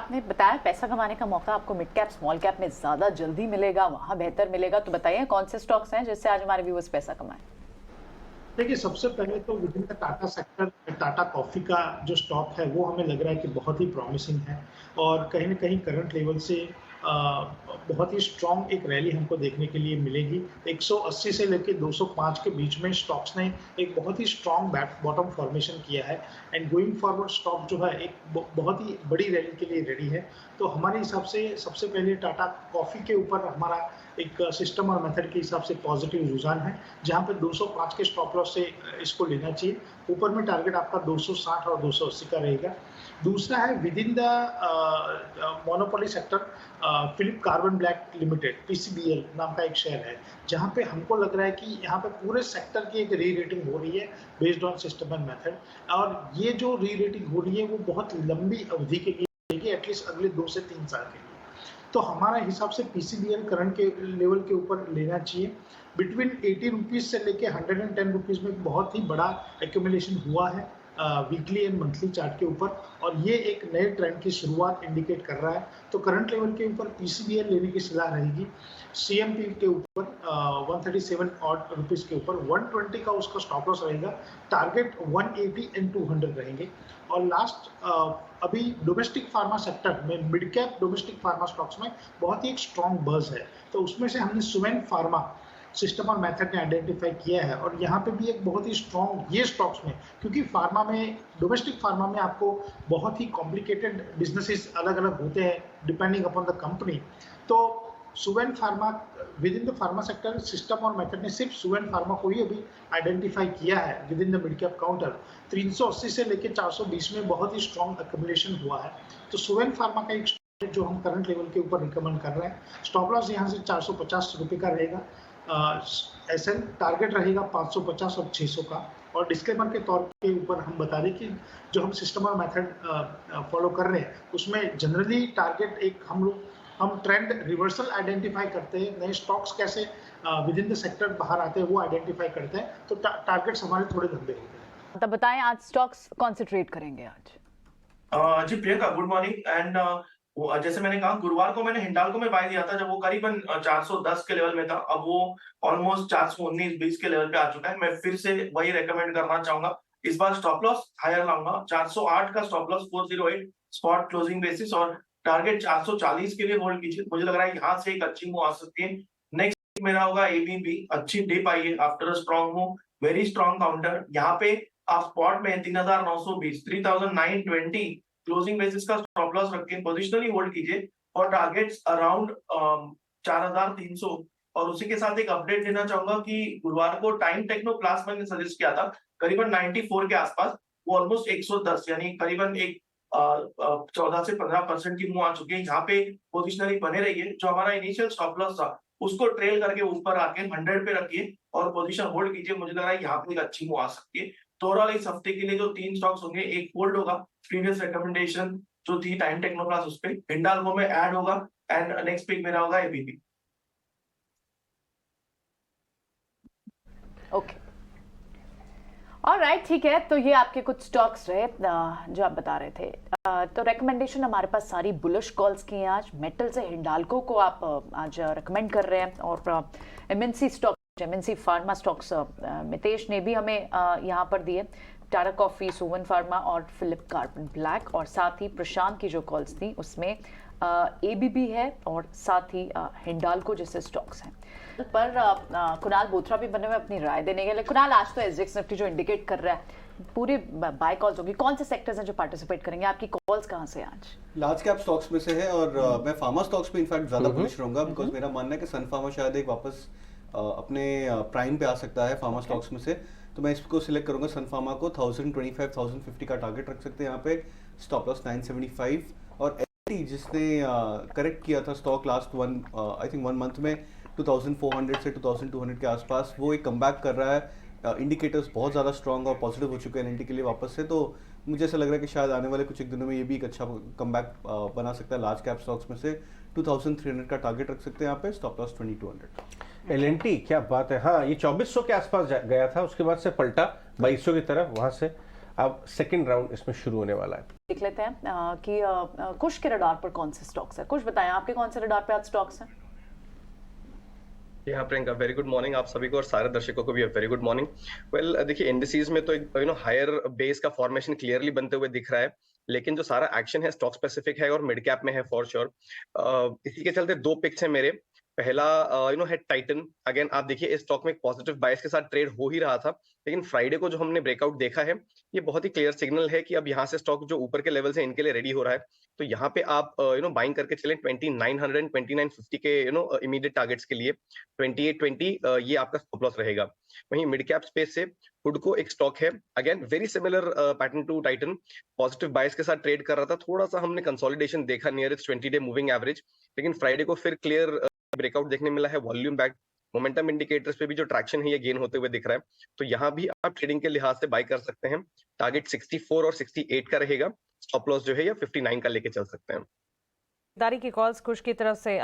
आपने बताया पैसा कमाने का मौका आपको मिड कैप स्मॉल कैप में ज़्यादा जल्दी मिलेगा, वहाँ बेहतर मिलेगा, तो बताइए कौन से स्टॉक्स हैं जिससे आज हमारे व्यूअर्स पैसा कमाएं? देखिए, सबसे पहले तो within the Tata sector Tata coffee का जो स्टॉक है वो हमें लग रहा है कि बहुत ही प्रॉमिसिंग है और कहीं न कहीं करंट लेवल से अ, बहुत ही स्ट्रॉन्ग एक रैली हमको देखने के लिए मिलेगी। 180 से लेके 205 के बीच में स्टॉक्स ने एक बहुत ही स्ट्रॉन्ग बैक बॉटम फॉर्मेशन किया है एंड गोइंग फॉरवर्ड स्टॉक जो है एक बहुत ही बड़ी रैली के लिए रेडी है। तो हमारे हिसाब से सबसे पहले टाटा कॉफ़ी के ऊपर हमारा एक सिस्टम और मेथड के हिसाब से पॉजिटिव रुझान है, जहाँ पे 205 के स्टॉप लॉस से इसको लेना चाहिए। ऊपर में टारगेट आपका 260 और 280 का रहेगा। दूसरा है within the monopoly sector Philip Carbon Black Limited PCBL नाम का एक शेयर है, जहाँ पे हमको लग रहा है कि यहाँ पे पूरे सेक्टर की एक री रेटिंग हो रही है based on system and method, और ये जो री रेटिंग हो रही है वो बहुत लंबी अवधि के लिए रहेगी, एटलीस्ट अगले 2 से 3 साल के लिए। तो हमारा हिसाब से पीसीबीएल करंट के लेवल के ऊपर लेना चाहिए। बिटवीन 80 रुपीज़ से लेके 110 रुपीज़ में बहुत ही बड़ा एक्यूमुलेशन हुआ है वीकली एंड मंथली चार्ट के ऊपर, और ये एक नए ट्रेंड की शुरुआत इंडिकेट कर रहा है। तो करंट लेवल के ऊपर पीसीबीएल लेने की सलाह रहेगी। सीएमपी के ऊपर 137 ऑड रुपीज़ के ऊपर 120 का उसका स्टॉप लॉस रहेगा। टारगेट 180 एंड 200 रहेंगे। और लास्ट अभी डोमेस्टिक फार्मा सेक्टर में mid cap domestic pharma stocks में बहुत ही एक स्ट्रॉन्ग बज़ है, तो उसमें से हमने सुवेन फार्मा सिस्टम और मेथड ने आइडेंटिफाई किया है, और यहाँ पे भी एक बहुत ही स्ट्रॉन्ग ये स्टॉक्स में, क्योंकि फार्मा में डोमेस्टिक फार्मा में आपको बहुत ही कॉम्प्लिकेटेड बिजनेसेस अलग अलग होते हैं डिपेंडिंग अपॉन द कंपनी। तो Suven pharma within the pharma sector system और मेथड ने सिर्फ सुवेन फार्मा को ही अभी आइडेंटिफाई किया है within the mid cap counter. 380 से लेकर 420 में बहुत ही स्ट्रॉन्ग एक्यूमुलेशन हुआ है। तो सुवेन फार्मा का एक स्टॉक जो हम करंट लेवल के ऊपर रिकमेंड कर रहे हैं। स्टॉप लॉस यहाँ से 450 रुपये का रहेगा। एसएल टारगेट रहेगा 550 और 600 का। और डिस्क्लेमर के तौर के ऊपर हम बता दें कि जो हम सिस्टम और मेथड फॉलो कर रहे हैं उसमें जनरली टारगेट एक हम ट्रेंड रिवर्सल आइडेंटिफाई करते हैं, नए स्टॉक्स कैसे विद इन द सेक्टर बाहर आते हैं वो आइडेंटिफाई करते हैं, तो टारगेट्स हमारे थोड़े लंबे होते हैं। तब बताएं आज स्टॉक्स कौन से ट्रेड करेंगे आज? जी प्रियंका, गुड मॉर्निंग। एंड जैसे मैंने कहा, गुरुवार को मैंने हिंडाल्को में बाय दिया था जब वो करीबन 410 के लेवल में था। अब वो ऑलमोस्ट 419-20 के लेवल पे आ चुका है। मैं फिर से वही रेकमेंड करना चाहूंगा। इस बार स्टॉप लॉस हायर लाऊंगा। 408 का stop loss, 408 spot closing basis, और टारगेट 440 के लिए होल्ड कीजिए। मुझे लग रहा है यहाँ से एक अच्छी मूव आ सकती है। नेक्स्ट मेरा होगा एबीबी। अच्छी डिप आई है after a strong move, very strong counter. यहाँ पे आप स्पॉट में 3920, 3920 क्लोजिंग बेसिस का स्टॉप लॉस रख के पोजिशनली होल्ड कीजिए, और टारगेट्स अराउंड 4300। और उसी के साथ एक अपडेट देना चाहूंगा कि गुरुवार को टाइम टेक्नो क्लास मैंने सजेस्ट किया था करीबन 94 के आसपास। वो ऑलमोस्ट 110 यानी करीबन एक 14 से 15% की मूव आ चुकी है। यहाँ पे पोजिशनली बने रहिए। जो हमारा इनिशियल स्टॉप लॉस था उसको ट्रेल करके ऊपर आके 100 पे रखिए और पोजीशन होल्ड कीजिए। मुझे लग रहा है यहाँ पे एक अच्छी मूव आ सकती है। तो ओवरऑल इस हफ्ते के लिए जो 3 स्टॉक्स होंगे, एक होल्ड होगा, प्रीवियस रिकमेंडेशन जो थी टाइम टेक्नो क्लास उस पे, हिंडाल्को में ऐड होगा, एंड नेक्स्ट पिक मेरा होगा एबीबी। ओके, ऑलराइट, ठीक है। तो ये आपके कुछ स्टॉक्स रहे जो आप बता रहे थे। तो रिकमेंडेशन हमारे पास सारी बुलिश कॉल्स की हैं आज। मेटल से हिंडाल्को को आप आज रिकमेंड कर रहे हैं, और MNC stock, MNC pharma stocks Mitesh ने भी हमें यहाँ पर दिए। टाटा कॉफी, सुवेन फार्मा और फिलिप कार्बन ब्लैक, और साथ ही प्रशांत की जो कॉल्स थी उसमें एबीबी है और साथ ही हिंडाल्को जैसे स्टॉक्स हैं। पर कुणाल बोथरा भी बने हुए अपनी राय देने के लिए। कुणाल, आज तो एसजीएक्स निफ्टी जो इंडिकेट कर रहा है पूरी बाय कॉल्स होगी, कौन से सेक्टर्स हैं जो पार्टिसिपेट करेंगे? आपकी कॉल्स कहाँ से आज? लार्ज कैप स्टॉक्स में से है, और मैं फार्मा स्टॉक्स पे इनफैक्ट ज्यादा बुलिश रहूंगा, बिकॉज मेरा मानना है कि सन फार्मा शायद एक वापस अपने प्राइम पे आ सकता है फार्मा स्टॉक्स में से। तो मैं इसको सिलेक्ट करूंगा सन फार्मा को। 1025 1050 का टारगेट रख सकते हैं यहाँ पे। Stop loss 975। और एलटी जिसने करेक्ट किया था stock last I think 1 month में 2400 से 2200 के आसपास, वो एक कमबैक कर रहा है। इंडिकेटर्स बहुत ज़्यादा स्ट्रॉन्ग और पॉजिटिव हो चुके हैं एलटी के लिए वापस से। तो मुझे ऐसा लग रहा है कि शायद आने वाले कुछ एक दिनों में ये भी एक अच्छा कमबैक बना सकता है लार्ज कैप स्टॉक्स में से। 2300 का टारगेट रख सकते हैं यहाँ पे। Stop loss 2200। एलएनटी, क्या बात है। हाँ, ये 2400 के आसपास गया था, उसके बाद से पलटा 2200 की तरफ, वहां से अब सेकंड राउंड इसमें शुरू होने वाला है। देख लेते हैं कि कुश के रडार पर कौन से स्टॉक्स है। कुश बताएं आपके कौन से रडार पे आज स्टॉक्स हैं। यहाँ प्रियंका, वेरी गुड मॉर्निंग आप सभी को और सारे दर्शकों को भी वेरी गुड मॉर्निंग। वेल देखिए, इंडिसेस में तो एक हायर बेस का फॉर्मेशन क्लियरली बनते हुए दिख रहा है, लेकिन जो सारा एक्शन है स्टॉक स्पेसिफिक है और मिड कैप में है फॉर श्योर। इसी के चलते दो पिक्स है मेरे। पहला है टाइटन। अगेन आप देखिए, इस स्टॉक में एक पॉजिटिव बायस के साथ ट्रेड हो ही रहा था, लेकिन फ्राइडे को जो हमने ब्रेकआउट देखा है, ये बहुत ही क्लियर सिग्नल है कि अब यहाँ से स्टॉक जो ऊपर के लेवल से इनके लिए रेडी हो रहा है। तो यहाँ पे आप बाइंग करके चलें 2900 2950 के इमीडिएट टारगेट्स के लिए। 2820 ये आपका स्टॉप लॉस रहेगा। वहीं मिड कैप स्पेस से हुडको एक स्टॉक है, again very similar pattern to Titan, positive bias के साथ ट्रेड कर रहा था। थोड़ा सा हमने कंसोलिडेशन देखा नियर इट्स 20-डे मूविंग एवरेज, लेकिन फ्राइडे को फिर क्लियर ब्रेकआउट देखने मिला है। वॉल्यूम बैक मोमेंटम इंडिकेटर्स पे भी जो ट्रैक्शन है ये गेन होते हुए दिख रहा है। तो यहाँ भी आप ट्रेडिंग के लिहाज से बाय कर सकते हैं। टारगेट 64 और 68 का रहेगा। स्टॉप लॉस जो है या 59 का लेके चल सकते हैं। दारी की कॉल्स कुश की तरफ से।